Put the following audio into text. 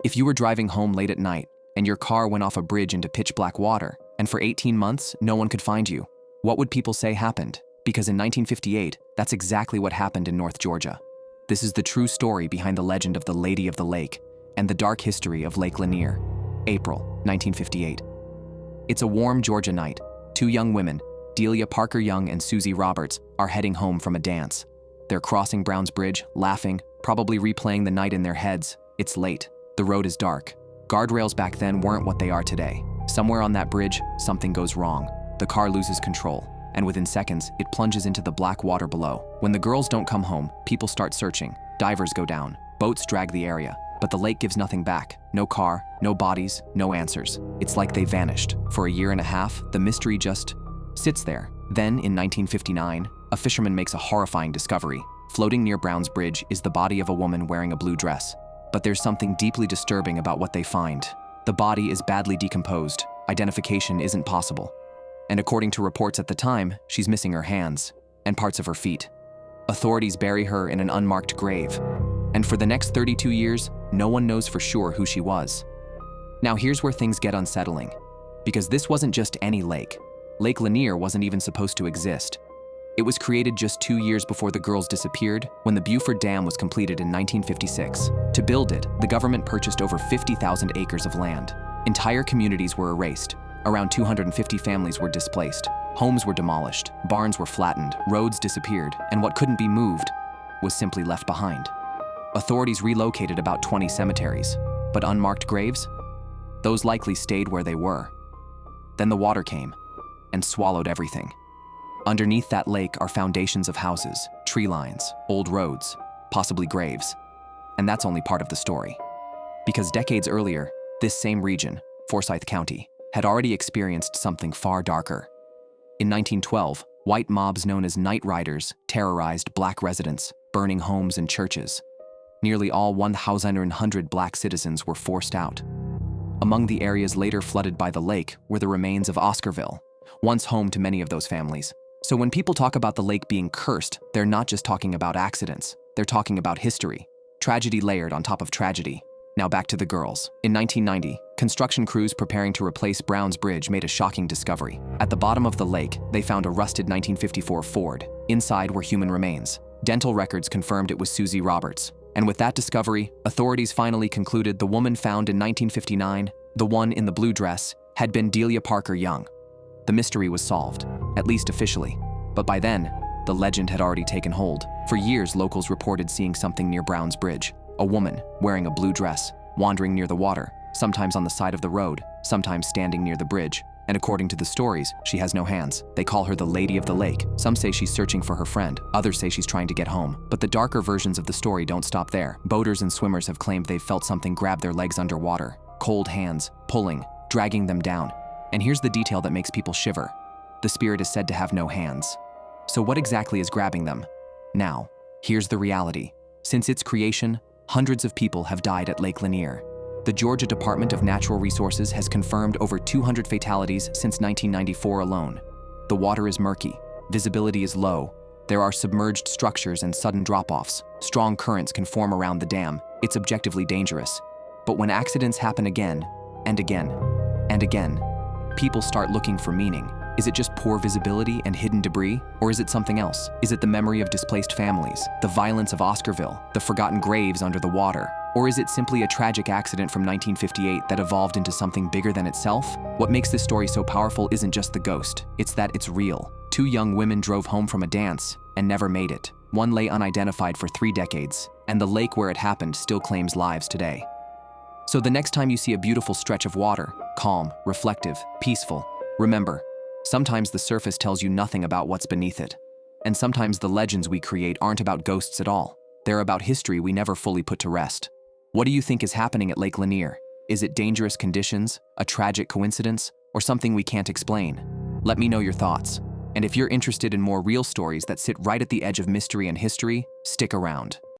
If you were driving home late at night and your car went off a bridge into pitch black water, and for 18 months, no one could find you, what would people say happened? Because in 1958, that's exactly what happened in North Georgia. This is the true story behind the legend of the Lady of the Lake and the dark history of Lake Lanier. April 1958. It's a warm Georgia night. Two young women, Delia Parker Young and Susie Roberts, are heading home from a dance. They're crossing Brown's Bridge, laughing, probably replaying the night in their heads. It's late. The road is dark. Guardrails back then weren't what they are today. Somewhere on that bridge, something goes wrong. The car loses control, and within seconds, it plunges into the black water below. When the girls don't come home, people start searching. Divers go down. Boats drag the area. But the lake gives nothing back. No car, no bodies, no answers. It's like they vanished. For a year and a half, the mystery just sits there. Then, in 1959, a fisherman makes a horrifying discovery. Floating near Brown's Bridge is the body of a woman wearing a blue dress. But there's something deeply disturbing about what they find. The body is badly decomposed. Identification isn't possible. And according to reports at the time, she's missing her hands and parts of her feet. Authorities bury her in an unmarked grave. And for the next 32 years, no one knows for sure who she was. Now here's where things get unsettling. Because this wasn't just any lake. Lake Lanier wasn't even supposed to exist. It was created just 2 years before the girls disappeared, when the Buford Dam was completed in 1956. To build it, the government purchased over 50,000 acres of land. Entire communities were erased. Around 250 families were displaced. Homes were demolished, barns were flattened, roads disappeared, and what couldn't be moved was simply left behind. Authorities relocated about 20 cemeteries, but unmarked graves? Those likely stayed where they were. Then the water came and swallowed everything. Underneath that lake are foundations of houses, tree lines, old roads, possibly graves. And that's only part of the story. Because decades earlier, this same region, Forsyth County, had already experienced something far darker. In 1912, white mobs known as Night Riders terrorized black residents, burning homes and churches. Nearly all 1,100 black citizens were forced out. Among the areas later flooded by the lake were the remains of Oscarville, once home to many of those families. So when people talk about the lake being cursed, they're not just talking about accidents. They're talking about history. Tragedy layered on top of tragedy. Now back to the girls. In 1990, construction crews preparing to replace Brown's Bridge made a shocking discovery. At the bottom of the lake, they found a rusted 1954 Ford. Inside were human remains. Dental records confirmed it was Susie Roberts. And with that discovery, authorities finally concluded the woman found in 1959, the one in the blue dress, had been Delia Parker Young. The mystery was solved, at least officially. But by then, the legend had already taken hold. For years, locals reported seeing something near Brown's Bridge. A woman, wearing a blue dress, wandering near the water, sometimes on the side of the road, sometimes standing near the bridge. And according to the stories, she has no hands. They call her the Lady of the Lake. Some say she's searching for her friend. Others say she's trying to get home. But the darker versions of the story don't stop there. Boaters and swimmers have claimed they've felt something grab their legs underwater. Cold hands, pulling, dragging them down. And here's the detail that makes people shiver. The spirit is said to have no hands. So what exactly is grabbing them? Now, here's the reality. Since its creation, hundreds of people have died at Lake Lanier. The Georgia Department of Natural Resources has confirmed over 200 fatalities since 1994 alone. The water is murky, visibility is low, there are submerged structures and sudden drop-offs. Strong currents can form around the dam. It's objectively dangerous. But when accidents happen again, and again, and again, people start looking for meaning. Is it just poor visibility and hidden debris? Or is it something else? Is it the memory of displaced families, the violence of Oscarville, the forgotten graves under the water? Or is it simply a tragic accident from 1958 that evolved into something bigger than itself? What makes this story so powerful isn't just the ghost, it's that it's real. Two young women drove home from a dance and never made it. One lay unidentified for 3 decades, and the lake where it happened still claims lives today. So the next time you see a beautiful stretch of water, calm, reflective, peaceful, remember, sometimes the surface tells you nothing about what's beneath it. And sometimes the legends we create aren't about ghosts at all. They're about history we never fully put to rest. What do you think is happening at Lake Lanier? Is it dangerous conditions, a tragic coincidence, or something we can't explain? Let me know your thoughts. And if you're interested in more real stories that sit right at the edge of mystery and history, stick around.